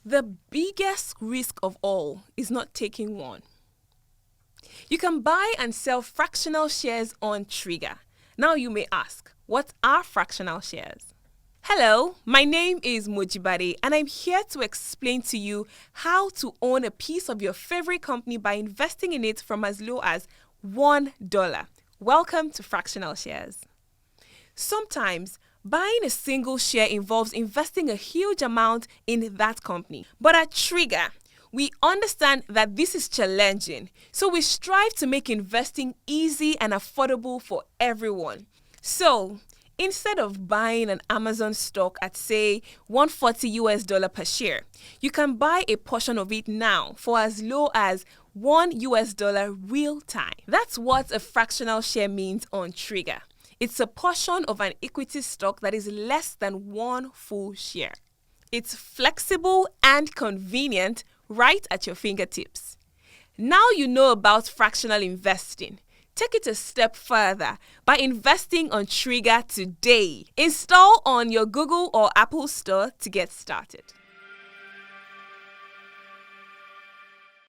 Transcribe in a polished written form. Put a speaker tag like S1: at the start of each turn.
S1: The biggest risk of all is not taking one. You can buy and sell fractional shares on Treegar. Now you may ask, what are fractional shares? Hello, my name is Mojibade and I'm here to explain to you how to own a piece of your favorite company by investing in it from as low as $1. Welcome to Fractional Shares. Sometimes, buying a single share involves investing a huge amount in that company. But at Treegar, we understand that this is challenging, so we strive to make investing easy and affordable for everyone. So, instead of buying an Amazon stock at, say, $140 per share, you can buy a portion of it now for as low as $1 real time. That's what a fractional share means on Treegar. It's a portion of an equity stock that is less than one full share. It's flexible and convenient right at your fingertips. Now you know about fractional investing. Take it a step further by investing on Treegar today. Install on your Google or Apple store to get started.